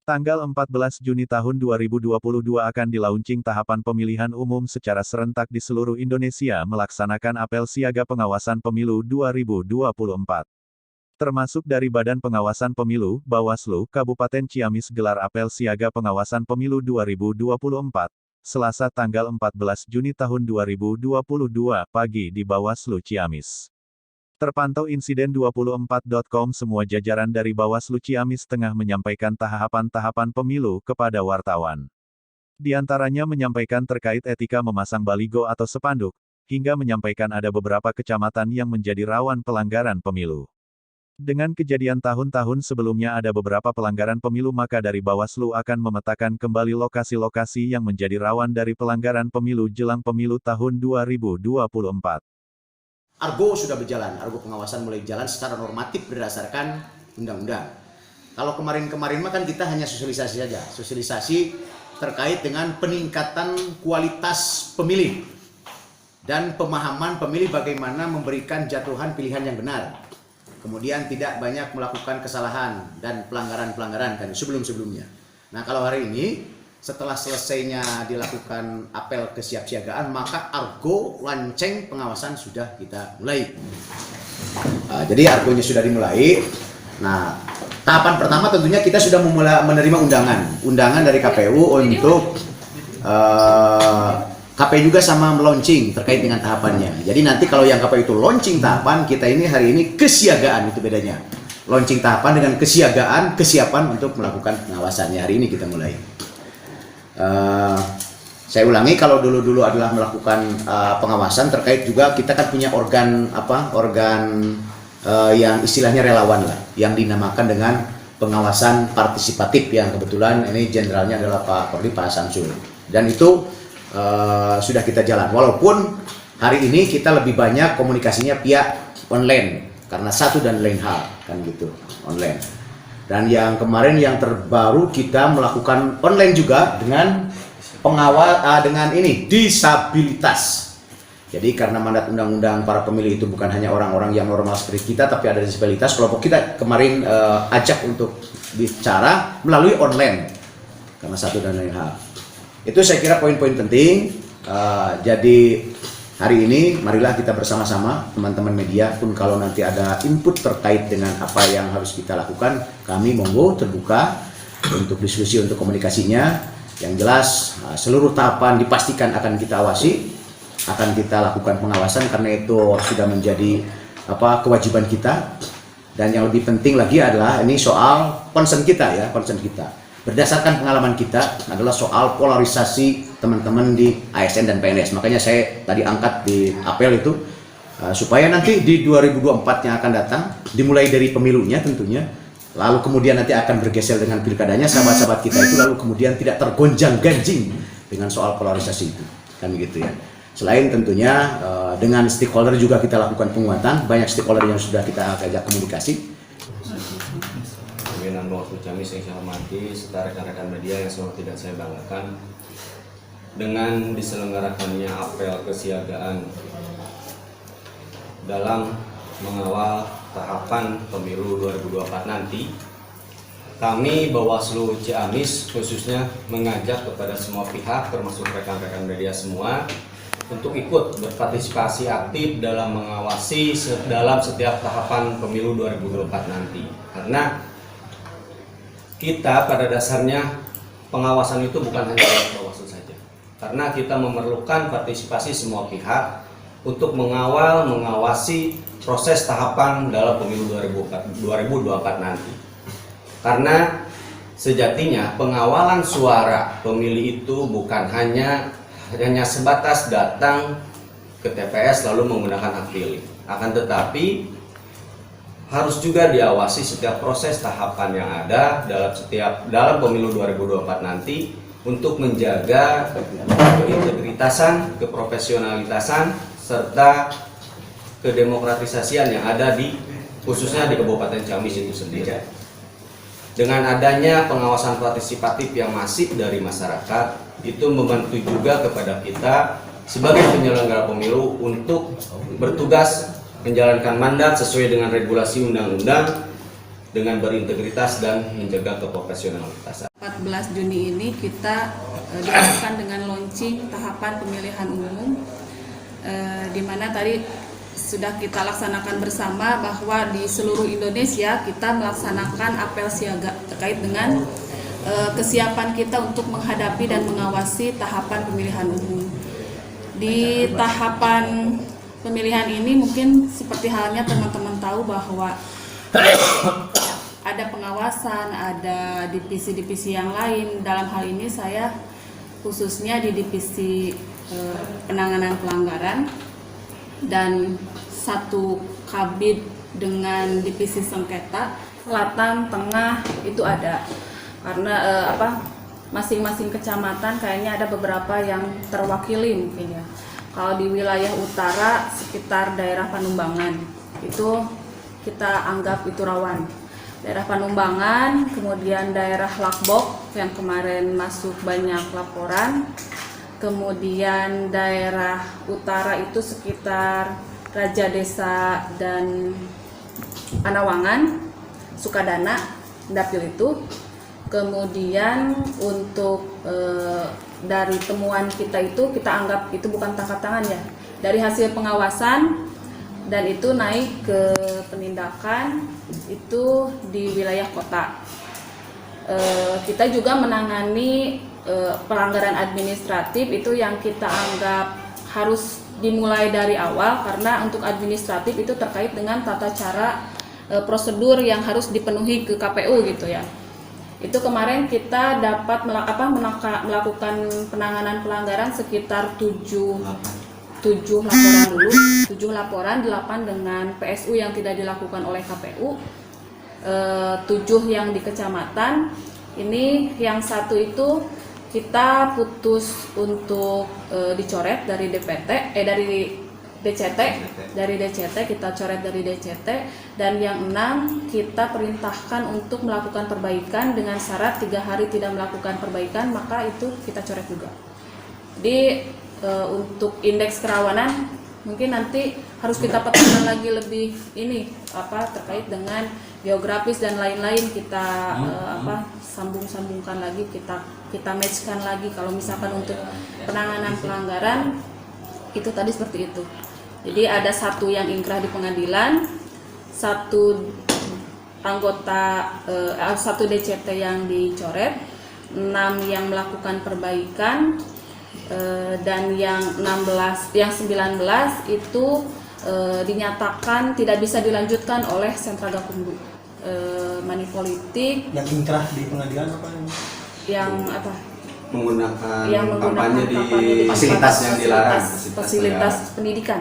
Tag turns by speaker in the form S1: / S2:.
S1: Tanggal 14 Juni tahun 2022 akan dilaunching tahapan pemilihan umum secara serentak di seluruh Indonesia melaksanakan apel siaga pengawasan pemilu 2024. Termasuk dari Badan Pengawasan Pemilu, Bawaslu, Kabupaten Ciamis gelar apel siaga pengawasan pemilu 2024, Selasa tanggal 14 Juni tahun 2022 pagi di Bawaslu Ciamis. Terpantau insiden 24.com semua jajaran dari Bawaslu Ciamis tengah menyampaikan tahapan-tahapan pemilu kepada wartawan. Di antaranya menyampaikan terkait etika memasang baligo atau spanduk, hingga menyampaikan ada beberapa kecamatan yang menjadi rawan pelanggaran pemilu. Dengan kejadian tahun-tahun sebelumnya ada beberapa pelanggaran pemilu maka dari Bawaslu akan memetakan kembali lokasi-lokasi yang menjadi rawan dari pelanggaran pemilu jelang pemilu tahun 2024.
S2: Argo sudah berjalan, Argo pengawasan mulai jalan secara normatif berdasarkan undang-undang. Kalau kemarin-kemarin mah kan kita hanya sosialisasi saja, sosialisasi terkait dengan peningkatan kualitas pemilih dan pemahaman pemilih bagaimana memberikan jatuhan pilihan yang benar. Kemudian tidak banyak melakukan kesalahan dan pelanggaran-pelanggaran kan sebelum-sebelumnya. Nah kalau hari ini setelah selesainya dilakukan apel kesiapsiagaan, maka Argo lanceng pengawasan sudah kita mulai. Jadi Argonya sudah dimulai. Nah, tahapan pertama tentunya kita sudah menerima undangan dari KPU untuk KPU juga sama launching terkait dengan tahapannya. Jadi nanti kalau yang KPU itu launching tahapan, kita ini hari ini kesiagaan, itu bedanya. Launching tahapan dengan kesiagaan, kesiapan untuk melakukan pengawasannya. Hari ini kita mulai. Saya ulangi, kalau dulu adalah melakukan pengawasan terkait juga kita kan punya organ yang istilahnya relawan lah, yang dinamakan dengan pengawasan partisipatif yang kebetulan ini jenderalnya adalah Pak Kordi, Pak Samsul, dan itu sudah kita jalan. Walaupun hari ini kita lebih banyak komunikasinya via online karena satu dan lain hal kan gitu, online. Dan yang kemarin yang terbaru kita melakukan online juga dengan dengan ini disabilitas. Jadi karena mandat undang-undang para pemilih itu bukan hanya orang-orang yang normal seperti kita, tapi ada disabilitas. Kelompok kita kemarin ajak untuk bicara melalui online karena satu dan lain hal. Itu saya kira poin-poin penting. Jadi hari ini marilah kita bersama-sama teman-teman media pun kalau nanti ada input terkait dengan apa yang harus kita lakukan, kami monggo terbuka untuk diskusi, untuk komunikasinya. Yang jelas seluruh tahapan dipastikan akan kita awasi, akan kita lakukan pengawasan karena itu sudah menjadi kewajiban kita. Dan yang lebih penting lagi adalah ini soal concern kita ya, concern kita. Berdasarkan pengalaman kita adalah soal polarisasi teman-teman di ASN dan PNS. Makanya saya tadi angkat di apel itu supaya nanti di 2024 yang akan datang dimulai dari pemilunya tentunya, lalu kemudian nanti akan bergeser dengan pilkadanya sahabat-sahabat kita itu, lalu kemudian tidak tergonjang-ganjing dengan soal polarisasi itu kan gitu ya. Selain tentunya dengan stakeholder juga kita lakukan penguatan, banyak stakeholder yang sudah kita ajak komunikasi.
S3: Pimpinan Bawaslu Ciamis yang saya hormati serta rekan-rekan media yang semua tidak saya banggakan, dengan diselenggarakannya apel kesiagaan dalam mengawal tahapan pemilu 2024 nanti, kami Bawaslu Ciamis khususnya mengajak kepada semua pihak termasuk rekan-rekan media semua untuk ikut berpartisipasi aktif dalam mengawasi dalam setiap tahapan pemilu 2024 nanti. Karena kita pada dasarnya pengawasan itu bukan hanya Bawaslu saja, karena kita memerlukan partisipasi semua pihak untuk mengawasi proses tahapan dalam pemilu 2024 nanti. Karena sejatinya pengawalan suara pemilih itu bukan hanya sebatas datang ke TPS lalu menggunakan hak pilih, akan tetapi harus juga diawasi setiap proses tahapan yang ada dalam pemilu 2024 nanti untuk menjaga keintegritasan, keprofesionalitasan serta kedemokratisasian yang ada khususnya di Kabupaten Ciamis itu sendiri. Dengan adanya pengawasan partisipatif yang masif dari masyarakat, itu membantu juga kepada kita sebagai penyelenggara pemilu untuk bertugas menjalankan mandat sesuai dengan regulasi undang-undang dengan berintegritas dan menjaga keprofesionalitasan.
S4: 14 Juni ini kita dilakukan dengan launching tahapan pemilihan umum, di mana tadi sudah kita laksanakan bersama bahwa di seluruh Indonesia kita melaksanakan apel siaga terkait dengan kesiapan kita untuk menghadapi dan mengawasi tahapan pemilihan umum. Di tahapan pemilihan ini mungkin seperti halnya teman-teman tahu bahwa ada pengawasan, ada divisi-divisi yang lain. Dalam hal ini saya khususnya di divisi penanganan pelanggaran dan satu kabid dengan divisi sengketa, selatan, tengah itu ada. Karena masing-masing kecamatan kayaknya ada beberapa yang terwakili mungkin ya. Kalau di wilayah utara sekitar daerah Panumbangan itu kita anggap itu rawan. Daerah Panumbangan, kemudian daerah Lakbok yang kemarin masuk banyak laporan, kemudian daerah utara itu sekitar Raja Desa dan Panawangan, Sukadana, Dapil itu. Kemudian untuk dari temuan kita itu kita anggap itu bukan tangkap tangan ya. Dari hasil pengawasan dan itu naik ke penindakan itu di wilayah kota. Kita juga menangani pelanggaran administratif itu yang kita anggap harus dimulai dari awal, karena untuk administratif itu terkait dengan tata cara prosedur yang harus dipenuhi ke KPU gitu ya. Itu kemarin kita dapat melakukan penanganan pelanggaran sekitar 7 laporan dulu, 7 laporan, 8 dengan PSU yang tidak dilakukan oleh KPU, 7 yang di kecamatan. Ini yang satu itu kita putus untuk dicoret dari dari DCT kita coret dari DCT, dan yang 6 kita perintahkan untuk melakukan perbaikan dengan syarat 3 hari tidak melakukan perbaikan maka itu kita coret juga. Jadi untuk indeks kerawanan mungkin nanti harus kita petakan lagi lebih terkait dengan geografis dan lain-lain, kita sambung-sambungkan lagi, kita matchkan lagi. Kalau misalkan untuk penanganan pelanggaran itu tadi seperti itu. Jadi ada 1 yang ingkrah di pengadilan, 1 anggota 1 DCT yang dicoret, 6 yang melakukan perbaikan, dan yang 19 itu dinyatakan tidak bisa dilanjutkan oleh Sentra Gakumdu. Money politik.
S5: Yang ingkrah di pengadilan apa?
S4: Yang
S3: menggunakan
S4: kampanye
S3: di
S2: fasilitas
S3: yang dilarang,
S4: fasilitas pendidikan.